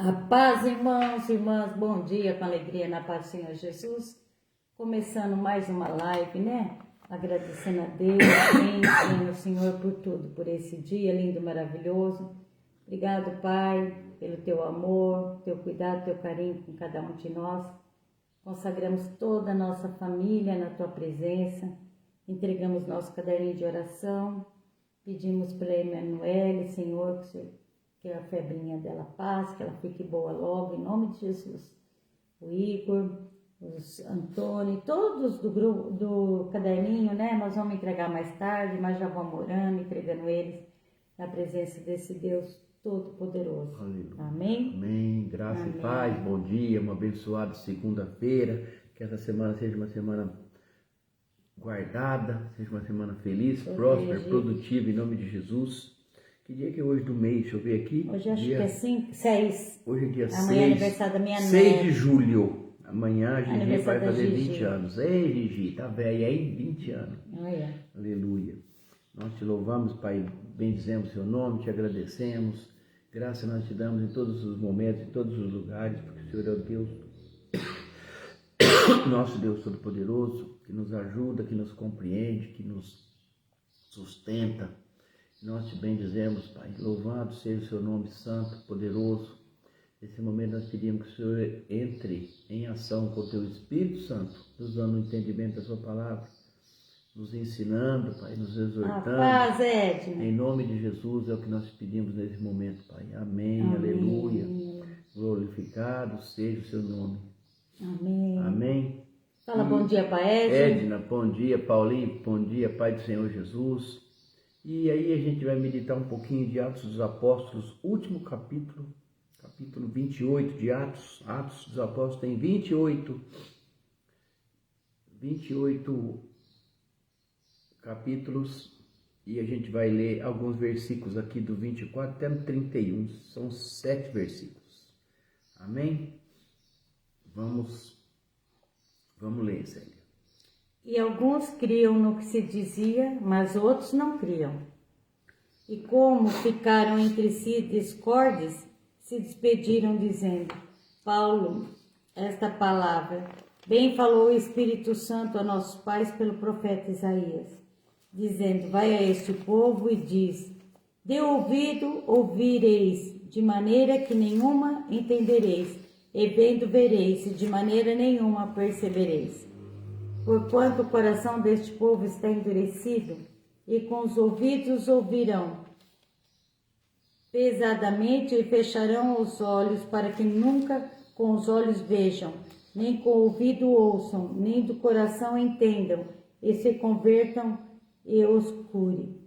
A paz, irmãos e irmãs, bom dia, com alegria na paz do Senhor Jesus. Começando mais uma live, né? Agradecendo a Deus, bendizendo o Senhor por tudo, por esse dia lindo, maravilhoso. Obrigado, Pai, pelo teu amor, teu cuidado, teu carinho com cada um de nós. Consagramos toda a nossa família na tua presença. Entregamos nosso caderninho de oração. Pedimos pela Emanuele, Senhor, que a febrinha dela passe, que ela fique boa logo, em nome de Jesus. O Igor, os Antônio, todos do grupo, do caderninho, né? Nós vamos entregar mais tarde, mas já vamos orando, entregando eles na presença desse Deus Todo-Poderoso. Amém? Amém. Graça Amém. E paz, bom dia, uma abençoada segunda-feira. Que essa semana seja uma semana guardada, seja uma semana feliz, próspera, produtiva, em nome de Jesus. Que dia que é hoje do mês? Deixa eu ver aqui. Hoje acho que é 6. Hoje é dia 6. Amanhã é aniversário da minha 6 de julho. Amanhã a Gigi vai fazer Gigi. 20 anos. Ei, Gigi, tá velha aí? 20 anos. Aleluia. Nós te louvamos, Pai, bendizemos o seu nome, te agradecemos. Graça nós te damos em todos os momentos, em todos os lugares, porque o Senhor é o Deus, nosso Deus Todo-Poderoso, que nos ajuda, que nos compreende, que nos sustenta. Nós te bendizemos, Pai. Louvado seja o seu nome santo, poderoso. Nesse momento nós pedimos que o Senhor entre em ação com o teu Espírito Santo, nos dando o entendimento da sua palavra, nos ensinando, Pai, nos exortando. A paz, Edna. Em nome de Jesus é o que nós pedimos nesse momento, Pai. Amém. Aleluia. Glorificado seja o seu nome. Amém. Amém. Fala bom dia para Edna. Bom dia, Paulinho, bom dia, Pai do Senhor Jesus. E aí a gente vai meditar um pouquinho de Atos dos Apóstolos, último capítulo 28 de Atos. Atos dos Apóstolos tem 28 capítulos, e a gente vai ler alguns versículos aqui do 24 até no 31, são 7 versículos. Amém? Vamos ler, Célia. E alguns criam no que se dizia, mas outros não criam. E como ficaram entre si discordes, se despediram dizendo: Paulo, esta palavra, bem falou o Espírito Santo a nossos pais pelo profeta Isaías, dizendo: vai a este povo e diz: de ouvido ouvireis, de maneira que nenhuma entendereis, e vendo vereis, e de maneira nenhuma percebereis. Porquanto o coração deste povo está endurecido, e com os ouvidos ouvirão pesadamente, e fecharão os olhos, para que nunca com os olhos vejam, nem com o ouvido ouçam, nem do coração entendam, e se convertam e os cure.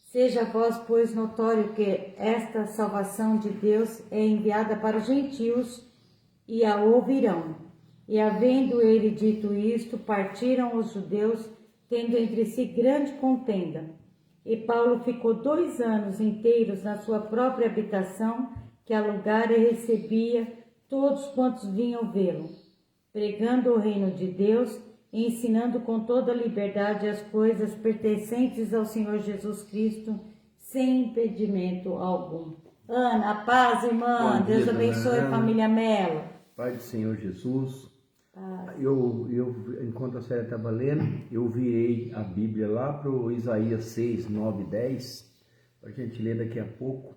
Seja a vós, pois, notório que esta salvação de Deus é enviada para os gentios, e a ouvirão. E havendo ele dito isto, partiram os judeus, tendo entre si grande contenda. E Paulo ficou 2 anos inteiros na sua própria habitação, que alugara e recebia todos quantos vinham vê-lo, pregando o reino de Deus e ensinando com toda liberdade as coisas pertencentes ao Senhor Jesus Cristo, sem impedimento algum. Ana, a paz, irmã. Bom dia, Deus abençoe a família Mello. Pai do Senhor Jesus. Eu enquanto a Célia estava lendo, eu virei a Bíblia lá para o Isaías 6, 9 e 10, para a gente ler daqui a pouco,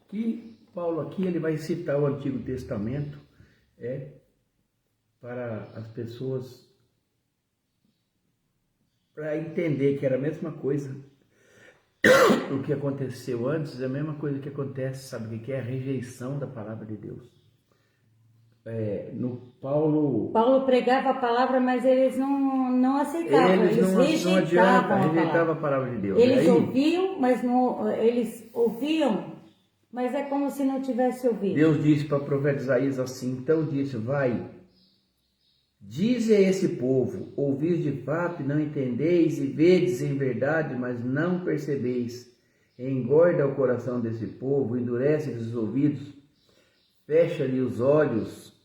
que Paulo aqui ele vai citar o Antigo Testamento para as pessoas, para entender que era a mesma coisa. O que aconteceu antes é a mesma coisa que acontece, sabe o que é? A rejeição da palavra de Deus. Paulo pregava a palavra, mas eles não aceitavam, eles rejeitavam a palavra de Deus. Eles ouviam, mas não, eles ouviam, mas é como se não tivesse ouvido. Deus disse para o profeta Isaías assim, então disse: vai, dize a esse povo, ouvis de fato e não entendeis, e vedes em verdade, mas não percebeis. Engorda o coração desse povo, endurece-lhes os ouvidos, fecha-lhe os olhos.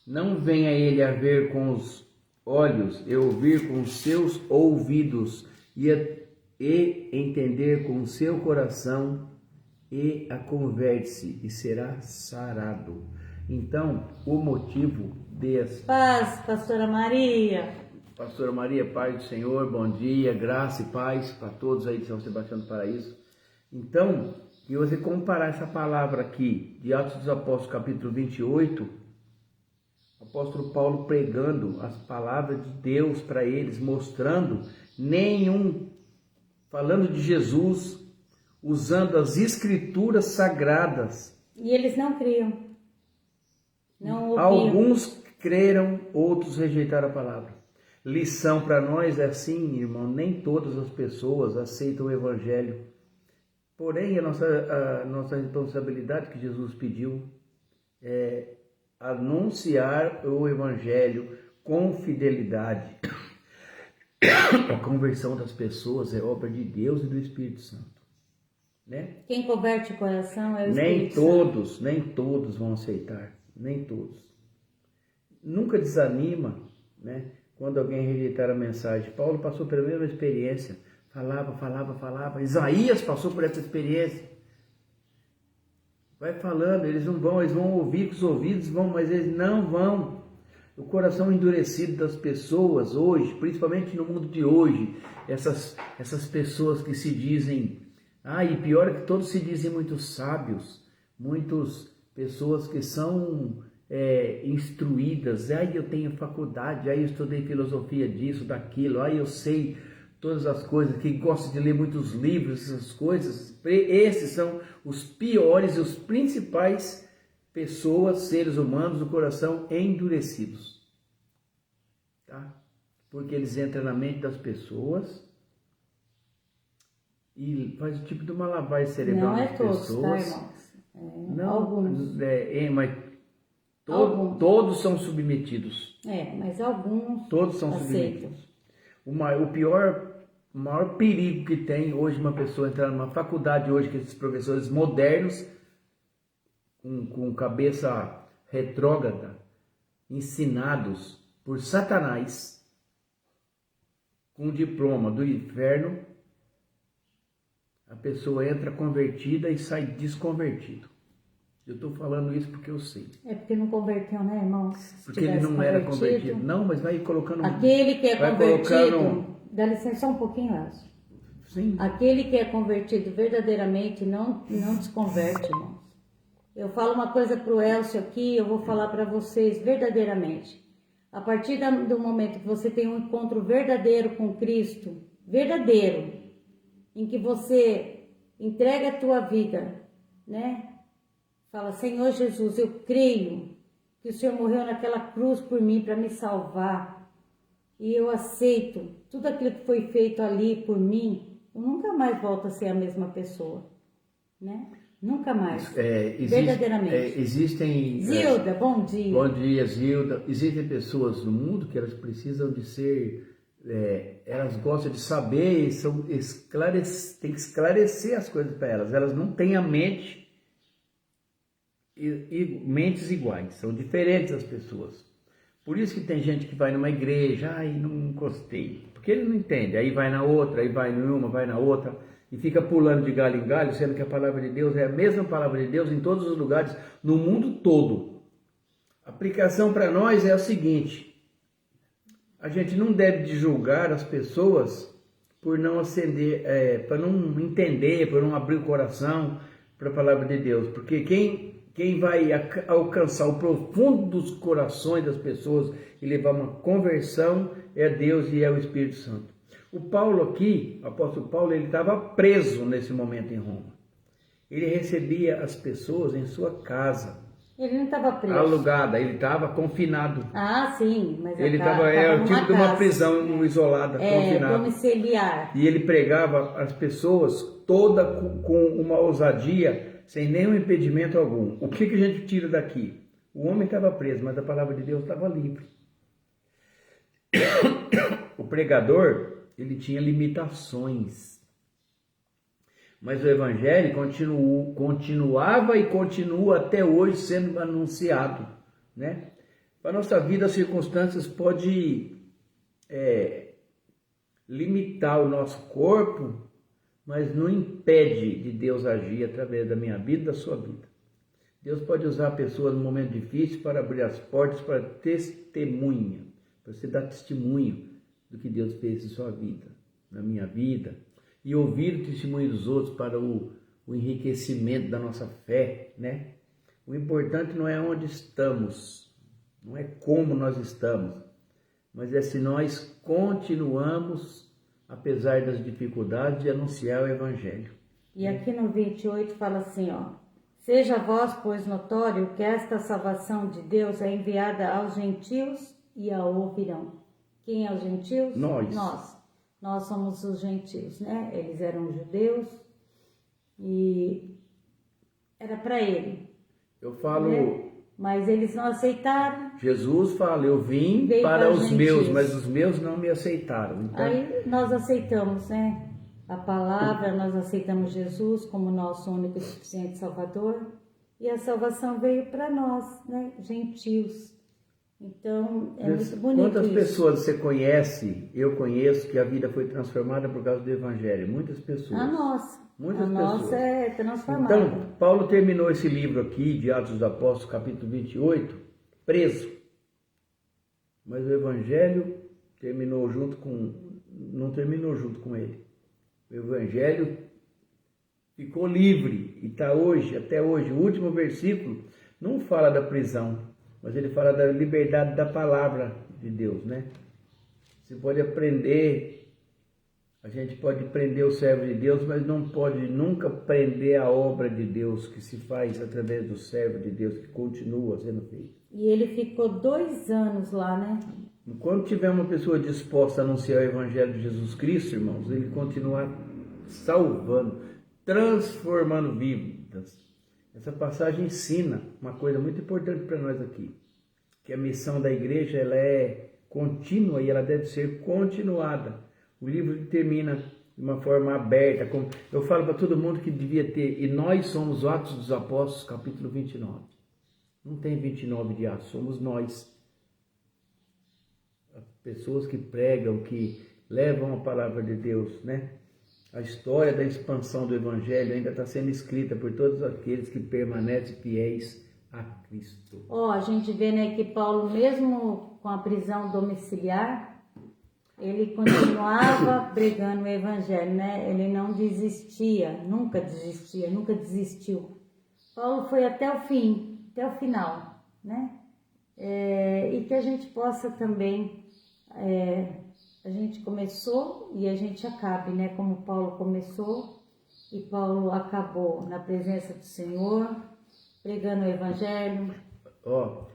Não venha ele a ver com os olhos e ouvir com os seus ouvidos e entender com o seu coração e a converte-se e será sarado. Então, o motivo desse... Paz, pastora Maria. Pastora Maria, paz do Senhor, bom dia, graça e paz para todos aí de São Sebastião do Paraíso. Então, se você comparar essa palavra aqui, de Atos dos Apóstolos, capítulo 28, o apóstolo Paulo pregando as palavras de Deus para eles, mostrando falando de Jesus, usando as escrituras sagradas. E eles não criam. Não ouviam. Alguns creram, outros rejeitaram a palavra. Lição para nós é assim, irmão, nem todas as pessoas aceitam o evangelho. Porém, a nossa responsabilidade que Jesus pediu é anunciar o evangelho com fidelidade. A conversão das pessoas é obra de Deus e do Espírito Santo, né? Quem converte o coração é o Espírito Santo. Nem todos vão aceitar, nem todos. Nunca desanima, né? Quando alguém rejeitar a mensagem. Paulo passou pela mesma experiência, falava. Isaías passou por essa experiência. Vai falando, eles vão ouvir com os ouvidos, mas eles não vão. O coração endurecido das pessoas hoje, principalmente no mundo de hoje, essas pessoas que se dizem, e pior é que todos se dizem muito sábios, muitas pessoas que são instruídas, eu tenho faculdade, eu estudei filosofia disso, daquilo, eu sei todas as coisas, que gostam de ler muitos livros, essas coisas. Esses são os piores e os principais pessoas, seres humanos do coração endurecidos, tá? Porque eles entram na mente das pessoas e faz o tipo de uma lavagem cerebral nas pessoas. Não é todos, tá, irmãos? Não, alguns. Mas todos são submetidos. Mas alguns todos são aceitam. Submetidos. O maior perigo que tem hoje uma pessoa entrar numa faculdade hoje, que esses professores modernos com cabeça retrógrada, ensinados por Satanás, com diploma do inferno, a pessoa entra convertida e sai desconvertido. Eu estou falando isso porque eu sei. É porque não converteu, né, irmãos? Porque ele não era convertido. Não, mas vai colocando... Aquele que é convertido... Dá licença só um pouquinho, Elcio. Sim. Aquele que é convertido verdadeiramente não desconverte, irmãos. Eu falo uma coisa para o Elcio aqui, eu vou falar para vocês verdadeiramente. A partir do momento que você tem um encontro verdadeiro com Cristo, verdadeiro, em que você entrega a tua vida, né? Fala, Senhor Jesus, eu creio que o Senhor morreu naquela cruz por mim para me salvar. E eu aceito tudo aquilo que foi feito ali por mim. Eu nunca mais volto a ser a mesma pessoa, né? Nunca mais, verdadeiramente. Existem... Zilda, bom dia. Bom dia, Zilda. Existem pessoas no mundo que elas precisam de ser... elas gostam de saber, tem que esclarecer as coisas para elas. Elas não têm a mente e mentes iguais, são diferentes as pessoas. Por isso que tem gente que vai numa igreja, não gostei, porque ele não entende. Aí vai na outra, aí vai numa, vai na outra, e fica pulando de galho em galho, sendo que a palavra de Deus é a mesma palavra de Deus em todos os lugares, no mundo todo. A aplicação para nós é o seguinte: a gente não deve de julgar as pessoas por não para não entender, por não abrir o coração para a palavra de Deus, porque quem vai alcançar o profundo dos corações das pessoas e levar uma conversão é Deus e é o Espírito Santo. O Paulo aqui, o apóstolo Paulo, ele estava preso nesse momento em Roma. Ele recebia as pessoas em sua casa. Ele não estava preso. Alugada, ele estava confinado. Sim, mas ele estava o tipo de uma prisão isolada, confinado. Domiciliar. E ele pregava as pessoas toda com uma ousadia, sem nenhum impedimento algum. O que a gente tira daqui? O homem estava preso, mas a palavra de Deus estava livre. O pregador, ele tinha limitações. Mas o evangelho continuava e continua até hoje sendo anunciado, né? Para a nossa vida, as circunstâncias podem limitar o nosso corpo, mas não impede de Deus agir através da minha vida e da sua vida. Deus pode usar a pessoa no momento difícil para abrir as portas para testemunha, para você dar testemunho do que Deus fez em sua vida, na minha vida, e ouvir o testemunho dos outros para o enriquecimento da nossa fé, né? O importante não é onde estamos, não é como nós estamos, mas é se nós continuamos, apesar das dificuldades, de anunciar o Evangelho. E aqui no 28 fala assim, ó: seja vós, pois, notório que esta salvação de Deus é enviada aos gentios e a ouvirão. Quem é os gentios? Nós. Nós somos os gentios, né? Eles eram judeus e era para ele. Eu falo... Né? Mas eles não aceitaram. Jesus fala, eu vim para os meus, mas os meus não me aceitaram. Então... Aí nós aceitamos, né? A palavra, nós aceitamos Jesus como nosso único e suficiente Salvador. E a salvação veio para nós, né? Gentios. Então, é muito bonito. Quantas isso. pessoas você conhece, eu conheço, que a vida foi transformada por causa do Evangelho? Muitas pessoas. A nossa. Muitas pessoas. Nossa é transformada. Então, Paulo terminou esse livro aqui, de Atos dos Apóstolos, capítulo 28, preso. Mas o Evangelho terminou junto com... não terminou junto com ele. O Evangelho ficou livre e está hoje, até hoje. O último versículo não fala da prisão, mas ele fala da liberdade da palavra de Deus, né? Você pode aprender, a gente pode prender o servo de Deus, mas não pode nunca prender a obra de Deus que se faz através do servo de Deus, que continua sendo feito. E ele ficou 2 anos lá, né? Enquanto tiver uma pessoa disposta a anunciar o Evangelho de Jesus Cristo, irmãos, ele continua salvando, transformando vidas. Essa passagem ensina uma coisa muito importante para nós aqui, que a missão da igreja ela é contínua e ela deve ser continuada. O livro termina de uma forma aberta. Eu falo para todo mundo que devia ter, e nós somos Atos dos Apóstolos, capítulo 29. Não tem 29 de Atos, somos nós. Pessoas que pregam, que levam a palavra de Deus, né? A história da expansão do Evangelho ainda está sendo escrita por todos aqueles que permanecem fiéis a Cristo. A gente vê, né, que Paulo, mesmo com a prisão domiciliar, ele continuava pregando o Evangelho, né? Ele não desistia, nunca desistiu. Paulo foi até o fim, até o final, né? E que a gente possa também... a gente começou e a gente acabe, né? Como Paulo começou e Paulo acabou na presença do Senhor, pregando o Evangelho.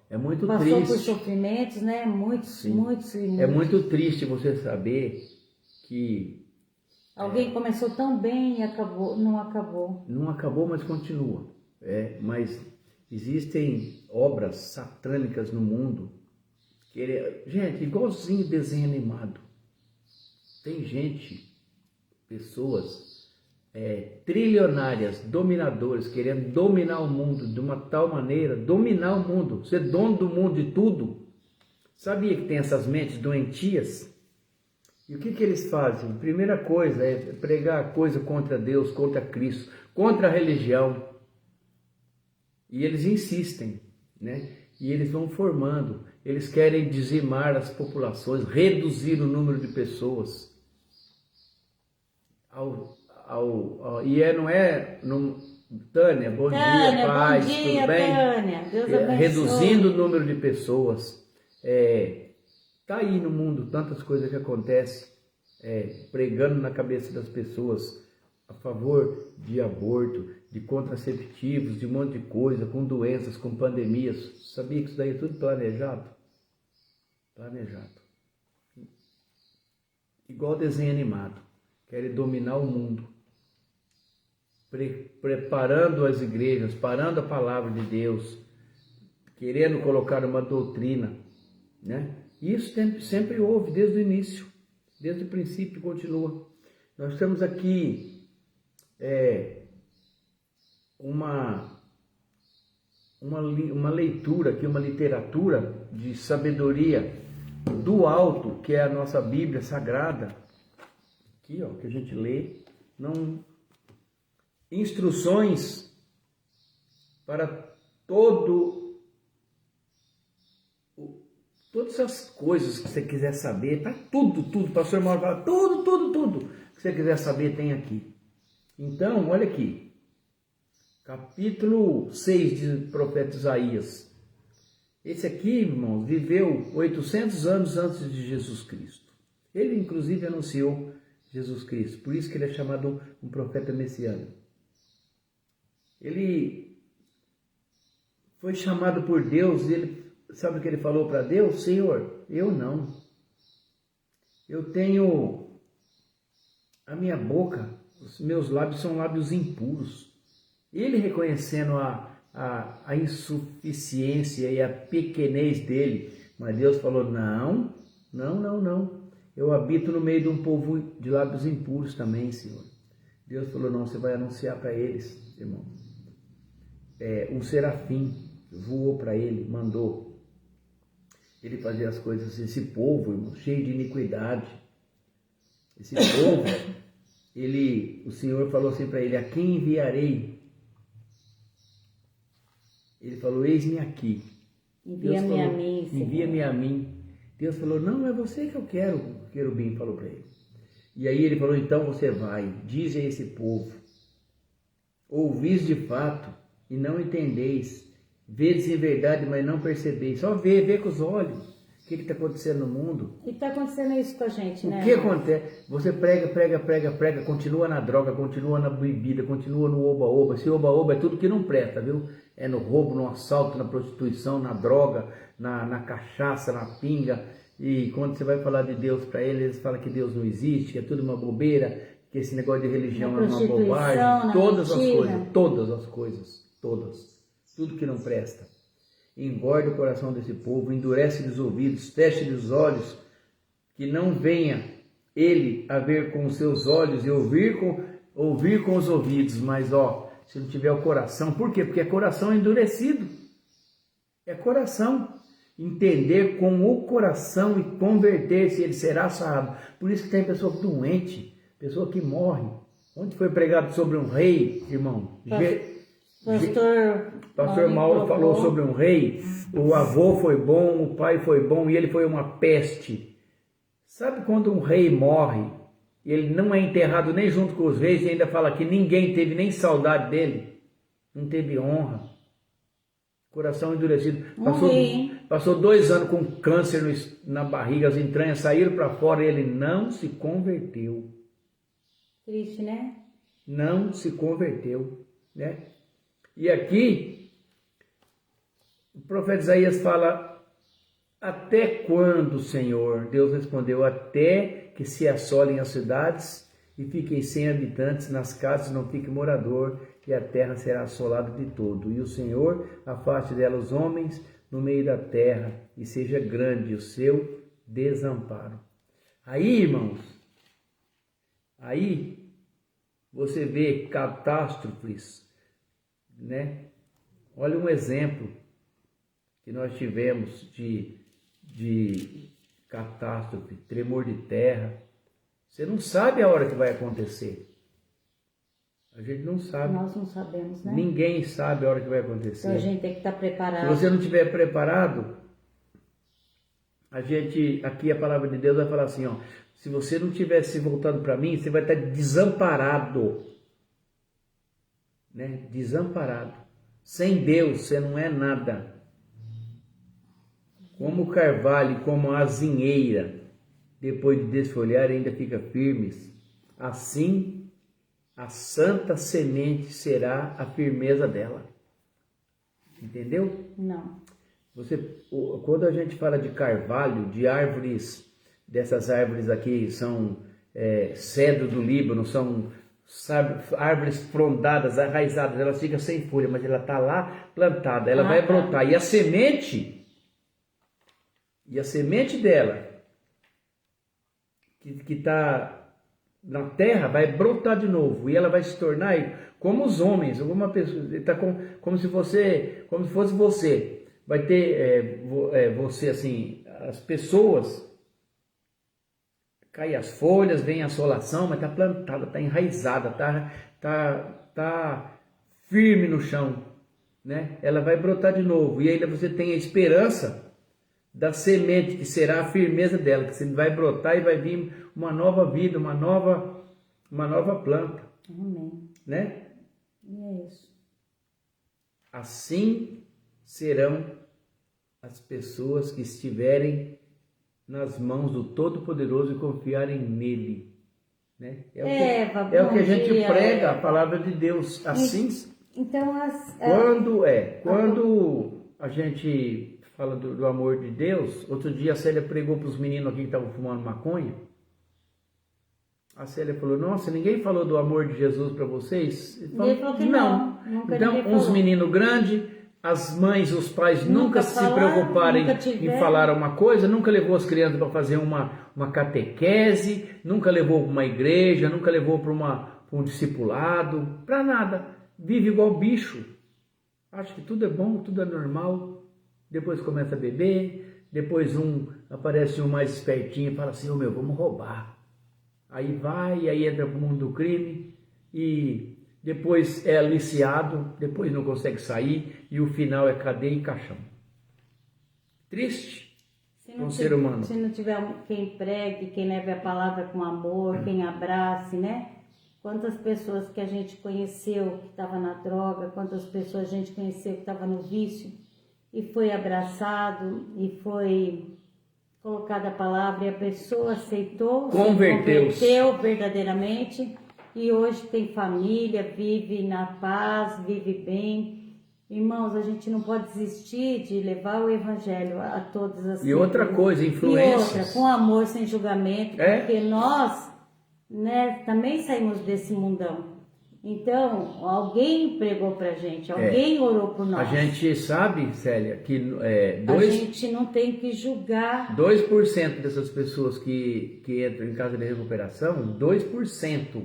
É muito Passou triste. por sofrimentos, né? Muitos e muitos. É muito triste você saber que... Alguém começou tão bem e acabou, não acabou. Não acabou, mas continua. Mas existem obras satânicas no mundo. Gente, igualzinho desenho animado. Tem gente, pessoas trilionárias, dominadores, querendo dominar o mundo de uma tal maneira, dominar o mundo, ser dono do mundo de tudo. Sabia que tem essas mentes doentias? E o que eles fazem? Primeira coisa é pregar coisa contra Deus, contra Cristo, contra a religião. E eles insistem, né? E eles vão formando. Eles querem dizimar as populações, reduzir o número de pessoas. Não é... Tânia, bom dia, paz, bom dia, tudo bem? Tânia, Deus abençoe. Reduzindo o número de pessoas. Tá aí no mundo tantas coisas que acontecem, pregando na cabeça das pessoas a favor de aborto, de contraceptivos, de um monte de coisa, com doenças, com pandemias. Sabia que isso daí é tudo planejado? Planejado. Igual desenho animado. Querem dominar o mundo. Preparando as igrejas, parando a palavra de Deus, querendo colocar uma doutrina, né? Isso sempre houve, desde o início, desde o princípio, continua. Nós temos aqui uma leitura, aqui, uma literatura de sabedoria do alto, que é a nossa Bíblia Sagrada, aqui, que a gente lê, instruções para todas as coisas que você quiser saber, tá tudo, pastor Mauro fala, tudo que você quiser saber tem aqui. Então, olha aqui, capítulo 6 de profeta Isaías. Esse aqui, irmãos, viveu 800 anos antes de Jesus Cristo. Ele, inclusive, anunciou Jesus Cristo, por isso que ele é chamado um profeta messiânico. Ele foi chamado por Deus, e ele, sabe o que ele falou para Deus? Senhor, eu não. Eu tenho a minha boca, os meus lábios são lábios impuros. Ele reconhecendo a insuficiência e a pequenez dele, mas Deus falou, não. Eu habito no meio de um povo de lábios impuros também, Senhor. Deus falou, não, você vai anunciar para eles, irmão. Um serafim voou para ele, mandou ele fazer as coisas. Esse povo, irmão, cheio de iniquidade, esse povo, o Senhor falou assim para ele, a quem enviarei? Ele falou, eis-me aqui. Envia-me a mim, Senhor. Envia-me a mim. Deus falou, não, é você que eu quero, o querubim falou para ele. E aí ele falou, então você vai, diz a esse povo, ouvis de fato e não entendeis, vedes em verdade, mas não percebeis. Só vê com os olhos o que está acontecendo no mundo. E está acontecendo isso com a gente, né? O que acontece? Você prega, continua na droga, continua na bebida, continua no oba-oba. Esse oba-oba é tudo que não presta, viu? É no roubo, no assalto, na prostituição, na droga, na cachaça, na pinga. E quando você vai falar de Deus para eles falam que Deus não existe, que é tudo uma bobeira, que esse negócio de religião é uma bobagem. Todas as coisas. Tudo que não presta. Engorde o coração desse povo, endurece-lhe os ouvidos, feche-lhe os olhos, que não venha ele a ver com os seus olhos e ouvir com os ouvidos, mas se não tiver o coração, por quê? Porque é coração endurecido, é coração, entender com o coração e converter-se, ele será sarado. Por isso que tem pessoa doente, pessoa que morre. Onde foi pregado sobre um rei, irmão? Pastor Mauro falou sobre um rei, o avô foi bom, o pai foi bom e ele foi uma peste. Sabe quando um rei morre, ele não é enterrado nem junto com os reis e ainda fala que ninguém teve nem saudade dele, não teve honra, coração endurecido. Passou 2 anos com câncer na barriga, as entranhas saíram para fora e ele não se converteu. Triste, né? Não se converteu, né? E aqui, o profeta Isaías fala, até quando, Senhor? Deus respondeu, até que se assolem as cidades e fiquem sem habitantes, nas casas não fique morador, e a terra será assolada de todo. E o Senhor afaste dela os homens no meio da terra, e seja grande o seu desamparo. Aí, irmãos, aí você vê catástrofes, né? Olha um exemplo que nós tivemos de catástrofe, tremor de terra. Você não sabe a hora que vai acontecer. A gente não sabe. Nós não sabemos, né? Ninguém sabe a hora que vai acontecer. Então a gente tem que estar preparado. Se você não estiver preparado, aqui a palavra de Deus vai falar assim, se você não tivesse voltado para mim, você vai estar desamparado. Né? Desamparado. Sem Deus você não é nada. Como o carvalho, como a azinheira, depois de desfolhar ainda fica firmes, assim a santa semente será a firmeza dela. Entendeu? Não. Quando a gente fala de carvalho, de árvores, dessas árvores aqui são cedro do Líbano, são árvores frondadas, arraizadas, elas ficam sem folha, mas ela está lá plantada, ela vai brotar. E a semente dela, que está na terra, vai brotar de novo, e ela vai se tornar como os homens, alguma pessoa, tá como se fosse você, vai ter você assim, as pessoas, cai as folhas, vem a assolação, mas está plantada, está enraizada, está firme no chão, né? Ela vai brotar de novo. E ainda você tem a esperança da semente, que será a firmeza dela, que você vai brotar e vai vir uma nova vida, uma nova planta. Amém. Né? E é isso. Assim serão as pessoas que estiverem nas mãos do Todo-Poderoso e confiarem nele. Né? É o que a gente prega, a palavra de Deus. Assim, então, quando a gente fala do amor de Deus, outro dia a Célia pregou para os meninos aqui que estavam fumando maconha. A Célia falou, nossa, ninguém falou do amor de Jesus para vocês? Ninguém falou que não. Então, uns meninos grandes, as mães, os pais nunca se preocuparam em falar uma coisa, nunca levou as crianças para fazer uma catequese, nunca levou para uma igreja, nunca levou para um discipulado, para nada. Vive igual bicho. Acha que tudo é bom, tudo é normal. Depois começa a beber, depois aparece um mais espertinho e fala assim, vamos roubar. Aí entra pro mundo do crime e depois é aliciado, depois não consegue sair e o final é cadeia e caixão. Triste um ser humano. Se não tiver quem pregue, quem leve a palavra com amor, quem abrace, né? Quantas pessoas que a gente conheceu que estava na droga, quantas pessoas a gente conheceu que estava no vício e foi abraçado e foi colocada a palavra e a pessoa aceitou, converteu verdadeiramente e hoje tem família, vive na paz, vive bem. Irmãos, a gente não pode desistir de levar o evangelho a todas as pessoas. E outra coisa, influências. E outra, com amor, sem julgamento, porque nós, né, também saímos desse mundão. Então, alguém pregou pra gente, alguém orou por nós. A gente sabe, Célia, que a gente não tem que julgar. 2% dessas pessoas que entram em casa de recuperação, 2%,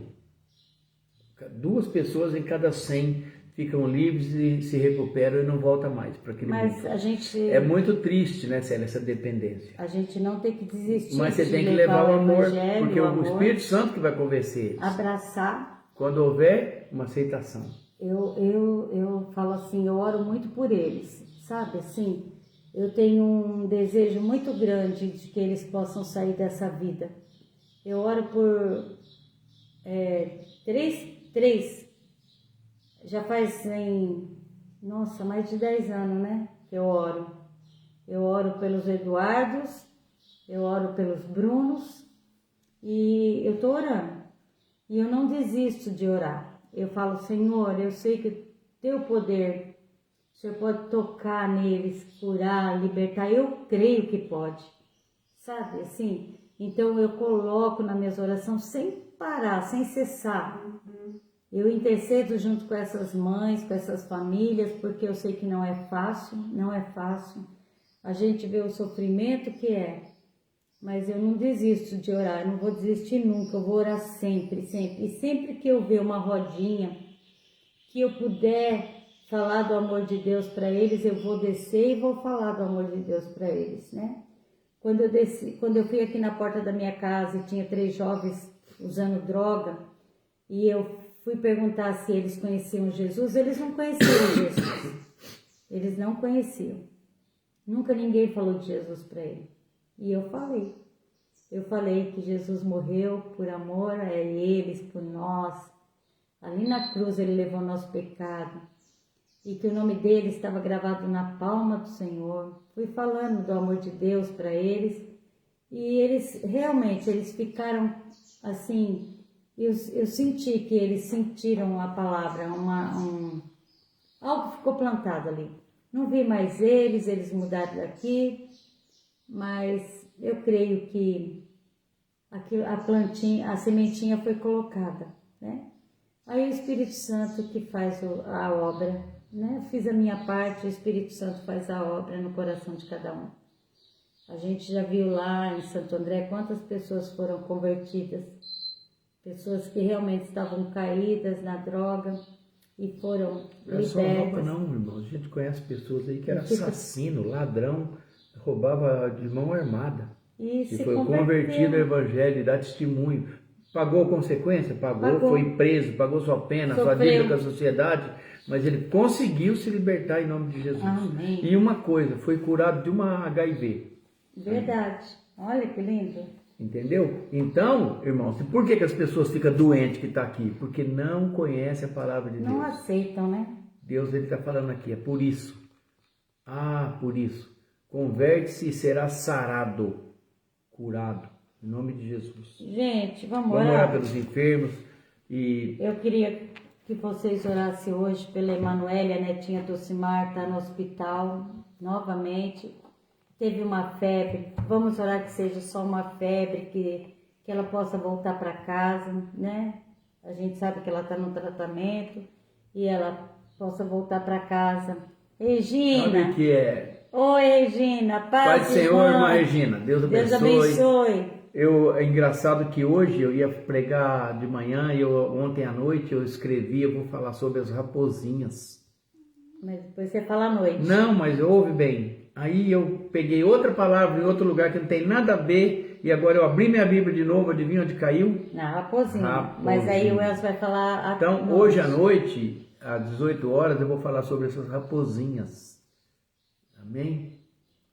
2 pessoas em cada 100 ficam livres e se recuperam e não voltam mais para aquele mundo. Mas a gente... É muito triste, né, Célia, essa dependência. A gente não tem que desistir. Mas você tem que levar o amor, porque o Espírito Santo que vai convencer eles. Abraçar. Quando houver uma aceitação. Eu falo assim, eu oro muito por eles, sabe, assim, eu tenho um desejo muito grande de que eles possam sair dessa vida. Eu oro por três, já faz mais de 10 anos, né, que eu oro. Eu oro pelos Eduardos, eu oro pelos Brunos e eu tô orando. E eu não desisto de orar. Eu falo, Senhor, eu sei que teu poder, o Senhor pode tocar neles, curar, libertar. Eu creio que pode. Sabe, assim? Então eu coloco nas minhas orações sem parar, sem cessar. Eu intercedo junto com essas mães, com essas famílias, porque eu sei que não é fácil, não é fácil. A gente vê o sofrimento que é. Mas eu não desisto de orar, eu não vou desistir nunca, eu vou orar sempre, sempre. E sempre que eu ver uma rodinha, que eu puder falar do amor de Deus para eles, eu vou descer e vou falar do amor de Deus para eles, né? Quando eu fui aqui na porta da minha casa e tinha 3 jovens usando droga, e eu fui perguntar se eles conheciam Jesus, eles não conheciam Jesus. Eles não conheciam. Nunca ninguém falou de Jesus para eles. E eu falei que Jesus morreu por amor a eles, por nós. Ali na cruz ele levou o nosso pecado. E que o nome dele estava gravado na palma do Senhor. Fui falando do amor de Deus para eles. E eles ficaram assim. Eu senti que eles sentiram a palavra, algo ficou plantado ali. Não vi mais eles mudaram daqui. Mas eu creio que a sementinha foi colocada, né? Aí o Espírito Santo que faz a obra, né? Fiz a minha parte, o Espírito Santo faz a obra no coração de cada um. A gente já viu lá em Santo André quantas pessoas foram convertidas, pessoas que realmente estavam caídas na droga e foram libertas. Não é só roupa não, irmão, a gente conhece pessoas aí que era assassino, ladrão, roubava de mão armada e foi convertido ao evangelho e dá testemunho. Pagou a consequência? Pagou. Foi preso, pagou sua pena, sua dívida com a sociedade, mas ele conseguiu se libertar em nome de Jesus. Amém. E uma coisa, foi curado de uma HIV. Verdade. Olha que lindo. Entendeu? Então, irmãos, por que as pessoas ficam doentes que estão aqui? Porque não conhecem a palavra de Deus. Não aceitam, né? Deus, ele está falando aqui, é por isso. Ah, por isso. Converte-se e será sarado, curado, em nome de Jesus. Gente, vamos Vamos orar. orar pelos enfermos e... Eu queria que vocês orassem hoje pela Emanuele, a netinha do Cimar, está no hospital novamente. Teve uma febre. Vamos orar que seja só uma febre, que ela possa voltar para casa, né? A gente sabe que ela está no tratamento e ela possa voltar para casa. Regina! Sabe que é? Oi, Regina! Pai do Senhor, irmã Regina, Deus Deus abençoe. abençoe. É engraçado que hoje eu ia pregar de manhã e ontem à noite eu escrevi, eu vou falar sobre as raposinhas. Mas depois você fala à noite. Não, mas ouve bem. Aí eu peguei outra palavra em outro lugar que não tem nada a ver e agora eu abri minha Bíblia de novo, adivinha onde caiu? Na raposinha. Raposinha. Mas aí o Elcio vai falar Então, noite. hoje à noite, às 18 horas, eu vou falar sobre essas raposinhas. Amém?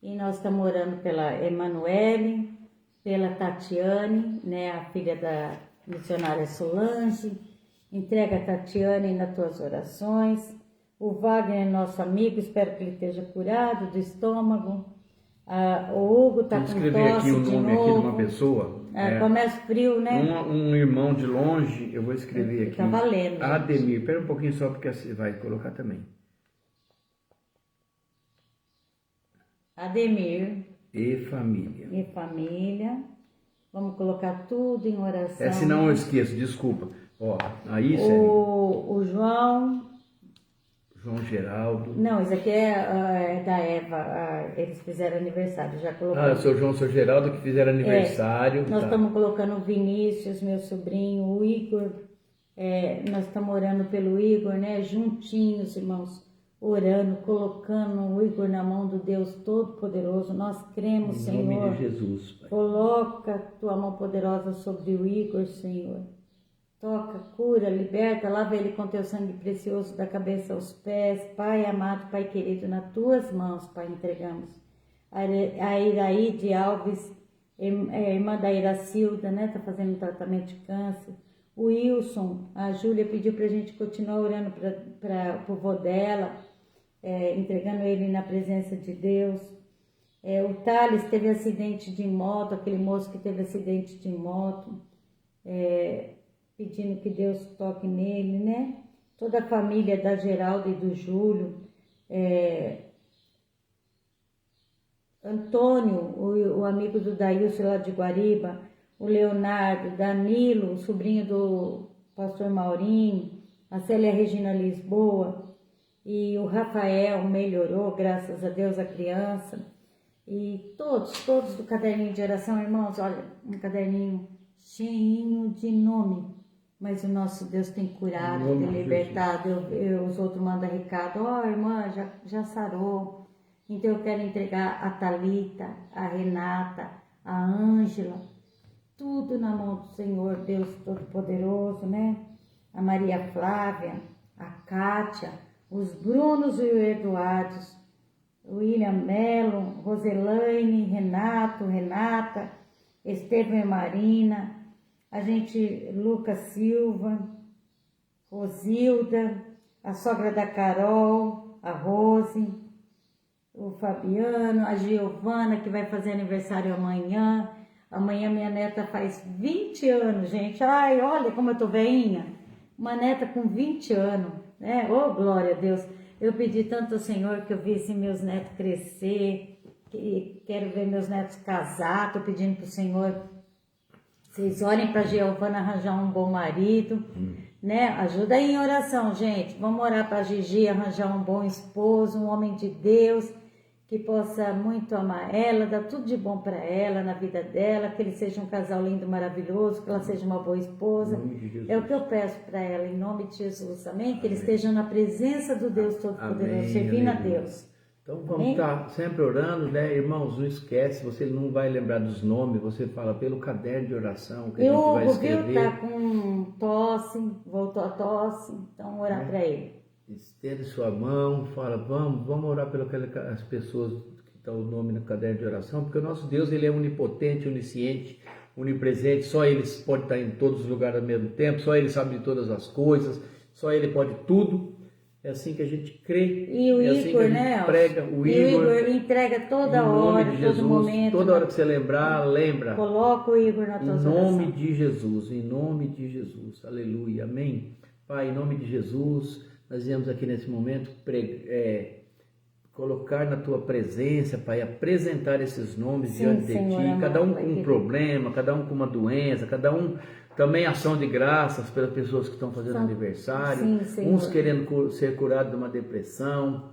E nós estamos orando pela Emanuele, pela Tatiane, né, a filha da missionária Solange. Entrega a Tatiane nas tuas orações. O Wagner é nosso amigo, espero que ele esteja curado do estômago. O Hugo está com tosse de novo. Vou escrever aqui o nome aqui de uma pessoa. Começa frio, né? Um irmão de longe, eu vou escrever aqui. Tá valendo, gente. Ademir, espera um pouquinho só porque você vai colocar também. Ademir. E família. E família. Vamos colocar tudo em oração. Senão eu esqueço, desculpa. Ó, aí, o João Geraldo. Não, isso aqui é da Eva. Eles fizeram aniversário, já colocou. Ah, seu Geraldo que fizeram aniversário. Nós estamos colocando o Vinícius, meu sobrinho, o Igor. Nós estamos orando pelo Igor, né? Juntinhos, irmãos, orando, colocando o Igor na mão do Deus Todo-Poderoso. Nós cremos, Senhor. Em nome de Jesus, Pai. Coloca tua mão poderosa sobre o Igor, Senhor. Toca, cura, liberta, lava ele com teu sangue precioso da cabeça aos pés. Pai amado, Pai querido, nas tuas mãos, Pai, entregamos. A Iraíde Alves, irmã da Iracilda, né, tá fazendo um tratamento de câncer. O Wilson, a Júlia pediu pra gente continuar orando para o vô dela, entregando ele na presença de Deus. O Thales teve acidente de moto, aquele moço que teve acidente de moto. Pedindo que Deus toque nele, né? Toda a família da Geralda e do Júlio. Antônio, o amigo do Daílson lá de Guariba. O Leonardo, Danilo, o sobrinho do pastor Maurinho. A Célia Regina Lisboa. E o Rafael melhorou, graças a Deus, a criança. E todos do caderninho de oração, irmãos, olha, um caderninho cheinho de nome. Mas o nosso Deus tem curado, tem libertado. Os outros mandam recado, irmã, já sarou. Então eu quero entregar a Thalita, a Renata, a Ângela, tudo na mão do Senhor, Deus Todo-Poderoso, né? A Maria Flávia, a Kátia, os Brunos e o Eduardo, o William Melo, Roselaine, Renata, Estevam e Marina, Lucas Silva, Rosilda, a sogra da Carol, a Rose, o Fabiano, a Giovana, que vai fazer aniversário amanhã. Amanhã minha neta faz 20 anos, gente. Ai, olha como eu tô veinha. Uma neta com 20 anos, né? Oh, glória a Deus. Eu pedi tanto ao Senhor que eu visse meus netos crescer, que quero ver meus netos casar. Tô pedindo pro Senhor, vocês orem para Giovana arranjar um bom marido, né? Ajuda aí em oração, gente. Vamos orar para Gigi arranjar um bom esposo, um homem de Deus, que possa muito amar ela, dar tudo de bom para ela, na vida dela, que ele seja um casal lindo, maravilhoso, que ela seja uma boa esposa. É o que eu peço para ela, em nome de Jesus, amém? Que eles estejam na presença do Deus Todo-Poderoso, servindo a Deus. Então vamos estar sempre orando, né? Irmãos, não esquece, você não vai lembrar dos nomes, você fala pelo caderno de oração que a gente vai escrever. Tá com tosse, voltou a tosse, então orar para ele. Estende sua mão, fala, vamos orar pelas pessoas que estão o nome no caderno de oração, porque o nosso Deus, ele é onipotente, onisciente, onipresente, só ele pode estar em todos os lugares ao mesmo tempo, só ele sabe de todas as coisas, só ele pode tudo. É assim que a gente crê, e o é Igor, assim que a gente né? prega. O Igor entrega toda hora, todo momento. Toda hora que você lembrar, lembra. Coloca o Igor na tua oração. Em nome de Jesus, em nome de Jesus, aleluia, amém. Pai, em nome de Jesus, nós viemos aqui nesse momento colocar na tua presença, Pai, apresentar esses nomes diante de ti, cada um com um problema, cada um com uma doença, cada um também ação de graças pelas pessoas que estão fazendo aniversário, uns querendo ser curados de uma depressão,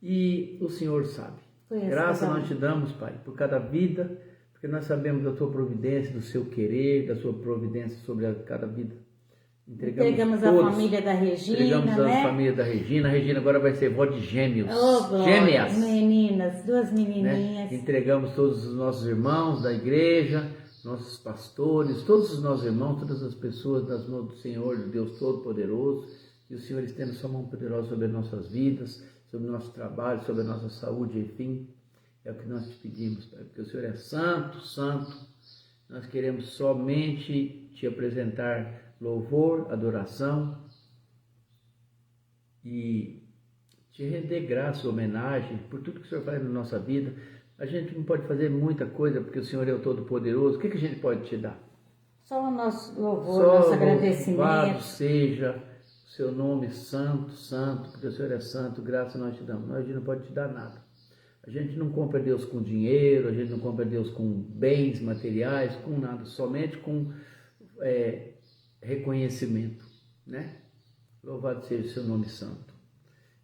e o Senhor sabe. Graças nós te damos, Pai, por cada vida, porque nós sabemos da tua providência, do seu querer, da sua providência sobre cada vida. Entregamos a família da Regina, entregamos a família da Regina. A Regina agora vai ser vó de gêmeos. Gêmeas. Meninas, 2 menininhas. Né? Entregamos todos os nossos irmãos da igreja, nossos pastores, todos os nossos irmãos, todas as pessoas das mãos do Senhor, do Deus Todo-Poderoso. E o Senhor estenda sua mão poderosa sobre as nossas vidas, sobre o nosso trabalho, sobre a nossa saúde, enfim. É o que nós te pedimos, Pai, porque o Senhor é santo, santo. Nós queremos somente te apresentar louvor, adoração e te render graça, homenagem por tudo que o Senhor faz na nossa vida. A gente não pode fazer muita coisa porque o Senhor é o Todo-Poderoso. O que a gente pode te dar? Só o nosso louvor, nosso agradecimento. Louvado seja o seu nome santo, santo, porque o Senhor é santo, graça nós te damos. Nós a gente não pode te dar nada. A gente não compra Deus com dinheiro, a gente não compra Deus com bens materiais, com nada, somente com reconhecimento, né? Louvado seja o seu nome santo.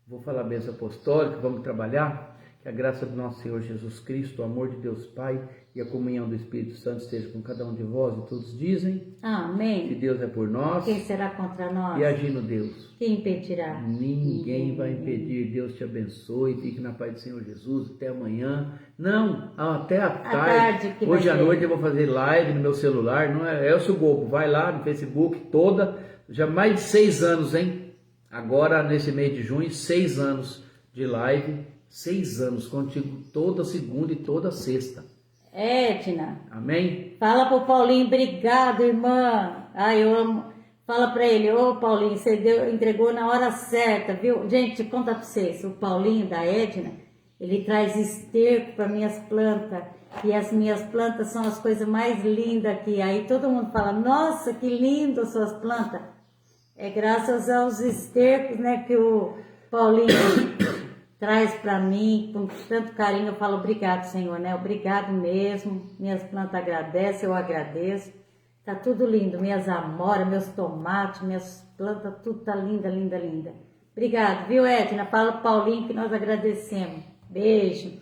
Vou falar a bênção apostólica, vamos trabalhar. Que a graça do nosso Senhor Jesus Cristo, o amor de Deus Pai e a comunhão do Espírito Santo esteja com cada um de vós. E todos dizem: amém. Que Deus é por nós. Quem será contra nós? E agindo Deus, quem impedirá? Ninguém vai impedir. Deus te abençoe. Fique na paz do Senhor Jesus. Até amanhã. Não, até a tarde. Hoje à noite eu vou fazer live no meu celular. Não é Elcio Gobo. Vai lá no Facebook já mais de 6 anos, hein? Agora, nesse mês de junho, 6 anos de live. 6 anos contigo, toda segunda e toda sexta. Edna. Amém? Fala pro Paulinho, obrigado, irmã. Ai, eu amo. Fala pra ele, Paulinho, você entregou na hora certa, viu? Gente, conta pra vocês, o Paulinho da Edna, ele traz esterco para minhas plantas. E as minhas plantas são as coisas mais lindas aqui. Aí todo mundo fala, nossa, que lindo as suas plantas. É graças aos estercos, né, que o Paulinho traz para mim, com tanto carinho. Eu falo, obrigado, Senhor, né? Obrigado mesmo. Minhas plantas agradecem, eu agradeço. Tá tudo lindo, minhas amoras, meus tomates, minhas plantas, tudo tá linda, linda, linda. Obrigado, viu, Edna? Fala pro Paulinho que nós agradecemos. Beijo.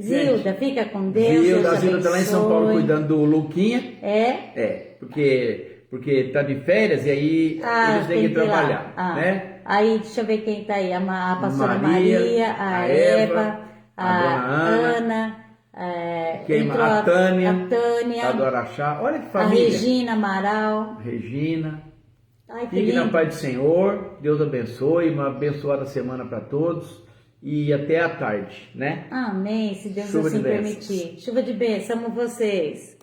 Zilda, fica com Deus. A Zilda tá lá em São Paulo cuidando do Luquinha. Porque tá de férias e aí eles têm que trabalhar, né? Aí, deixa eu ver quem tá aí. A pastora Maria, a Eva, a Ana, a Tânia, a Dora Chá. Olha que família. A Regina Amaral. Ai, fique na paz do Senhor. Deus abençoe. Uma abençoada semana para todos. E até a tarde, né? Amém, se Deus assim permitir. Chuva de bênção, amo vocês.